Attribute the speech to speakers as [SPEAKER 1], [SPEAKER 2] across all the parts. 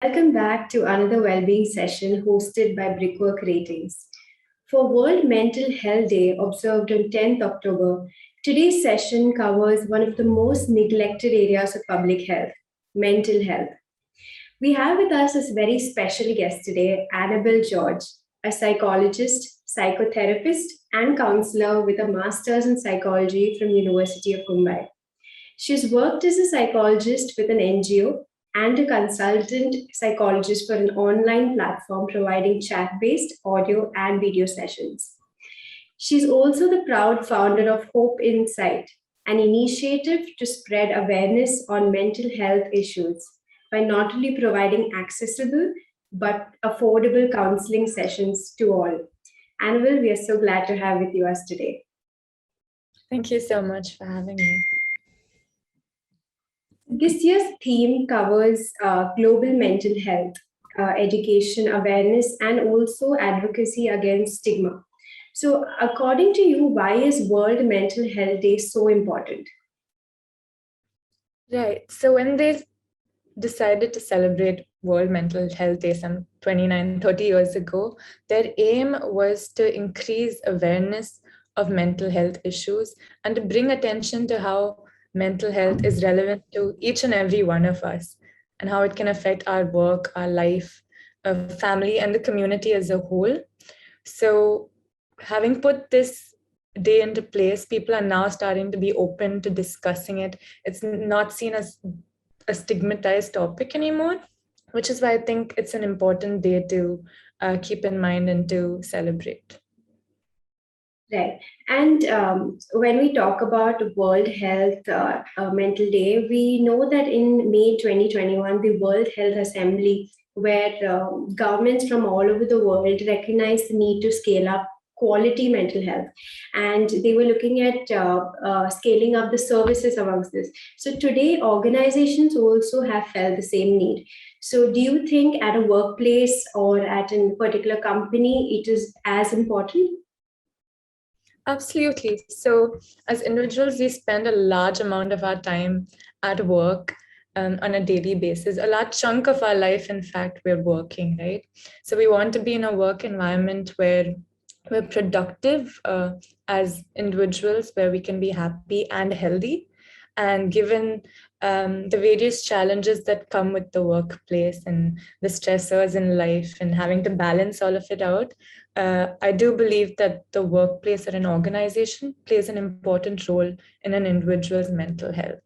[SPEAKER 1] Welcome back to another well-being session hosted by Brickwork Ratings. For World Mental Health Day, observed on 10th October, today's session covers one of the most neglected areas of public health, mental health. We have with us a very special guest today, Annabel George, a psychologist, psychotherapist, and counselor with a master's in psychology from University of Mumbai. She's worked as a psychologist with an NGO and a consultant psychologist for an online platform providing chat based audio and video sessions. She's also the proud founder of Hope Insight, an initiative to spread awareness on mental health issues by not only providing accessible but affordable counseling sessions to all. Annabel, we are so glad to have with you us today.
[SPEAKER 2] Thank you so much for having me.
[SPEAKER 1] This year's theme covers global mental health, education, awareness, and also advocacy against stigma. So, according to you, why is World Mental Health Day so important?
[SPEAKER 2] Right. So when they decided to celebrate World Mental Health Day some 29, 30 years ago, their aim was to increase awareness of mental health issues and to bring attention to how mental health is relevant to each and every one of us and how it can affect our work, our life, our family, and the community as a whole. So having put this day into place, people are now starting to be open to discussing it. It's not seen as a stigmatized topic anymore, which is why I think it's an important day to keep in mind and to celebrate.
[SPEAKER 1] Right. And when we talk about World Health Mental Day, we know that in May 2021, the World Health Assembly, where governments from all over the world recognized the need to scale up quality mental health. And they were looking at scaling up the services amongst this. So today, organizations also have felt the same need. So do you think at a workplace or at a particular company, it is as important?
[SPEAKER 2] Absolutely. So as individuals, we spend a large amount of our time at work on a daily basis. A large chunk of our life, in fact, we're working, right? So we want to be in a work environment where we're productive as individuals, where we can be happy and healthy. And given the various challenges that come with the workplace and the stressors in life and having to balance all of it out, I do believe that the workplace or an organization plays an important role in an individual's mental health.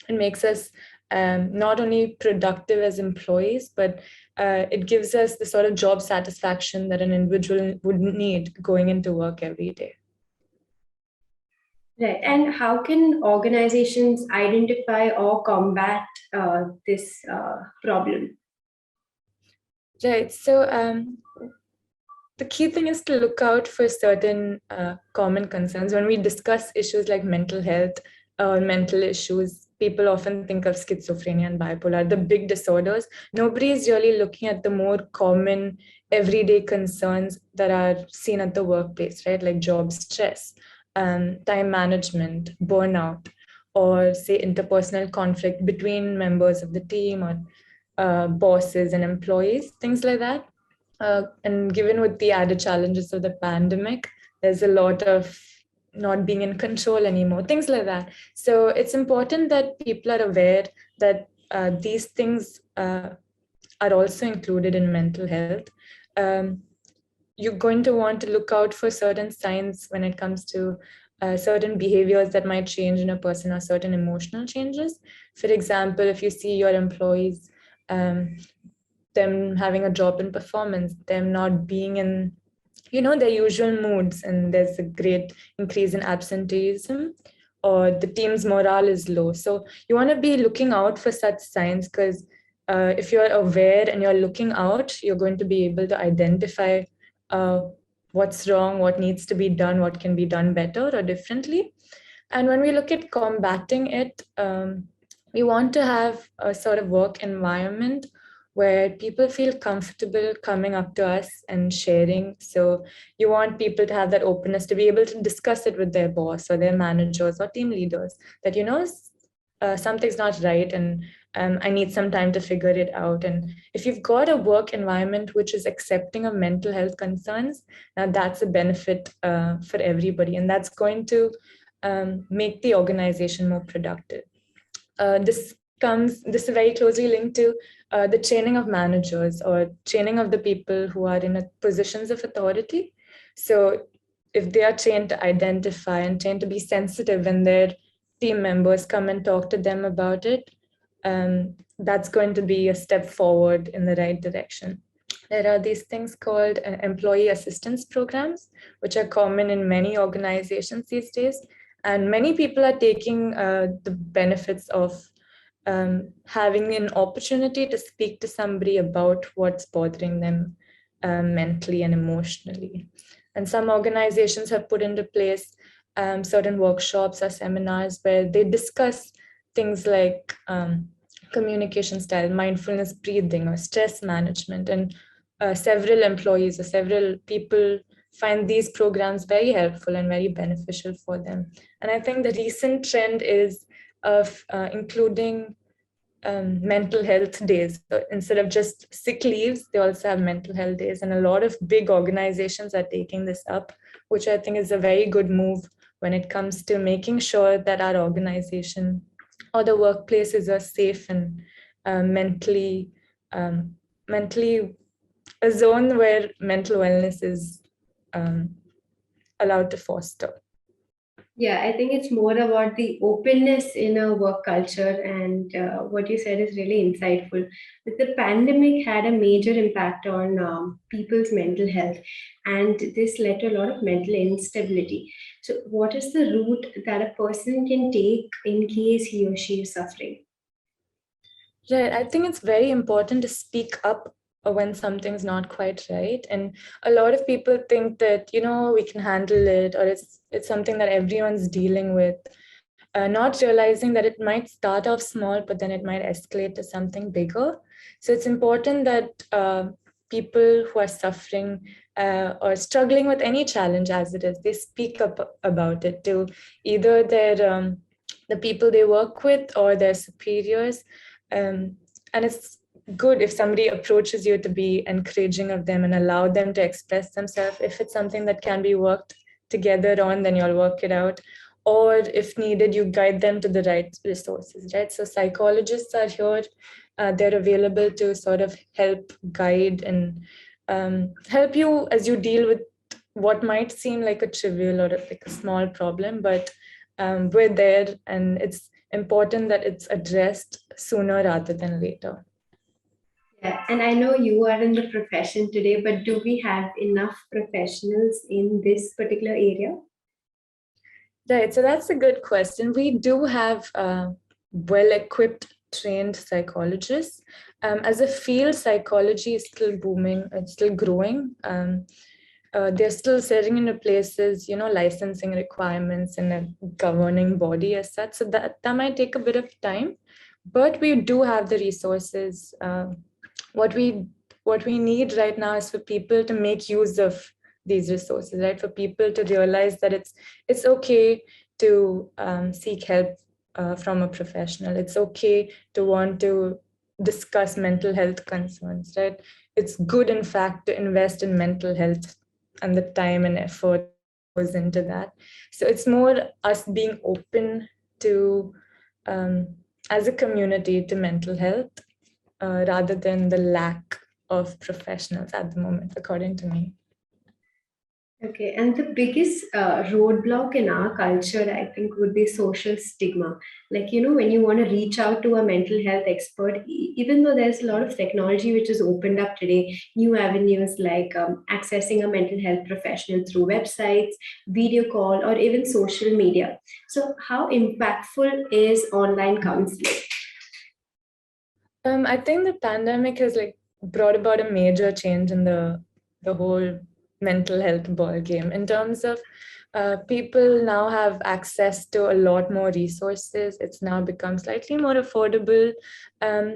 [SPEAKER 2] It makes us not only productive as employees, but it gives us the sort of job satisfaction that an individual would need going into work every day.
[SPEAKER 1] Right. And how can organizations identify or combat this problem?
[SPEAKER 2] Right. So the key thing is to look out for certain common concerns. When we discuss issues like mental health or mental issues, people often think of schizophrenia and bipolar, the big disorders. Nobody is really looking at the more common everyday concerns that are seen at the workplace, right? Like job stress, time management, burnout, or say interpersonal conflict between members of the team or bosses and employees, things like that. And given with the added challenges of the pandemic, there's a lot of not being in control anymore, things like that. So it's important that people are aware that these things are also included in mental health. You're going to want to look out for certain signs when it comes to certain behaviors that might change in a person or certain emotional changes. For example, if you see your employees, them having a drop in performance, them not being in, their usual moods, and there's a great increase in absenteeism, or the team's morale is low. So you want to be looking out for such signs, because if you're aware and you're looking out, you're going to be able to identify what's wrong, what needs to be done, what can be done better or differently. And when we look at combating it, we want to have a sort of work environment where people feel comfortable coming up to us and sharing. So you want people to have that openness to be able to discuss it with their boss or their managers or team leaders, that, something's not right, and I need some time to figure it out. And if you've got a work environment which is accepting of mental health concerns, now that's a benefit for everybody, and that's going to make the organization more productive. This is very closely linked to the training of managers or training of the people who are in positions of authority. So if they are trained to identify and trained to be sensitive when their team members come and talk to them about it, that's going to be a step forward in the right direction. There are these things called employee assistance programs, which are common in many organizations these days. And many people are taking the benefits of having an opportunity to speak to somebody about what's bothering them mentally and emotionally. And some organizations have put into place certain workshops or seminars where they discuss things like communication style, mindfulness breathing, or stress management. And several employees or several people find these programs very helpful and very beneficial for them. And I think the recent trend is of including mental health days. So instead of just sick leaves, they also have mental health days. And a lot of big organizations are taking this up, which I think is a very good move when it comes to making sure that our organization or the workplace is a safe and mentally a zone where mental wellness is allowed to foster.
[SPEAKER 1] Yeah, I think it's more about the openness in a work culture, and what you said is really insightful. But the pandemic had a major impact on people's mental health, and this led to a lot of mental instability. So, what is the route that a person can take in case he or she is suffering?
[SPEAKER 2] Right. I think it's very important to speak up when something's not quite right. And a lot of people think that, we can handle it, or it's something that everyone's dealing with, not realizing that it might start off small, but then it might escalate to something bigger. So it's important that people who are suffering or struggling with any challenge as it is, they speak up about it to either the people they work with or their superiors. And it's good if somebody approaches you to be encouraging of them and allow them to express themselves. If it's something that can be worked together on, then you'll work it out. Or if needed, you guide them to the right resources, right? So psychologists are here. They're available to sort of help guide and help you as you deal with what might seem like a trivial or like a small problem, but we're there, and it's important that it's addressed sooner rather than later.
[SPEAKER 1] Yeah, and I know you are in the profession today, but do we have enough professionals in this particular area?
[SPEAKER 2] Right, so that's a good question. We do have well-equipped, trained psychologists. As a field, psychology is still booming, it's still growing. They're still setting into places, licensing requirements and a governing body as such. So that might take a bit of time, but we do have the resources. What we need right now is for people to make use of these resources, right? For people to realize that it's okay to seek help from a professional. It's okay to want to discuss mental health concerns, right? It's good, in fact, to invest in mental health and the time and effort goes into that. So it's more us being open to, as a community, to mental health rather than the lack of professionals at the moment, according to me.
[SPEAKER 1] Okay, and the biggest roadblock in our culture, I think, would be social stigma. Like, when you want to reach out to a mental health expert, even though there's a lot of technology which is opened up today, new avenues like accessing a mental health professional through websites, video call, or even social media. So, how impactful is online counseling?
[SPEAKER 2] I think the pandemic has brought about a major change in the whole mental health ball game in terms of people now have access to a lot more resources. It's now become slightly more affordable.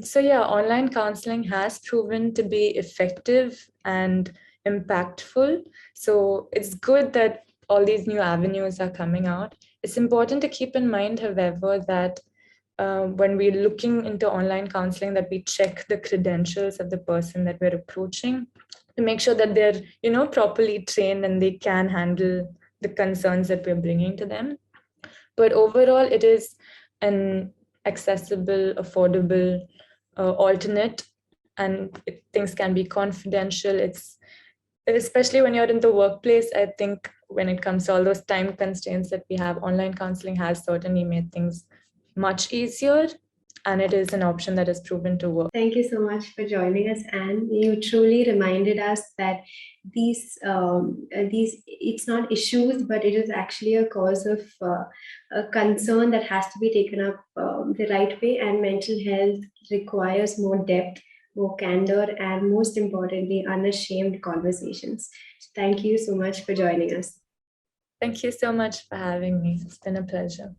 [SPEAKER 2] So yeah, online counseling has proven to be effective and impactful. So it's good that all these new avenues are coming out. It's important to keep in mind, however, that when we're looking into online counseling, that we check the credentials of the person that we're approaching to make sure that they're, properly trained and they can handle the concerns that we're bringing to them. But overall, it is an accessible, affordable alternate, and things can be confidential. It's especially when you're in the workplace. I think when it comes to all those time constraints that we have, online counseling has certainly made things much easier, and it is an option that has proven to work.
[SPEAKER 1] Thank you so much for joining us, Anne. You truly reminded us that these it's not issues, but it is actually a cause of a concern that has to be taken up the right way. And mental health requires more depth, more candor, and most importantly, unashamed conversations. Thank you so much for joining us.
[SPEAKER 2] Thank you so much for having me. It's been a pleasure.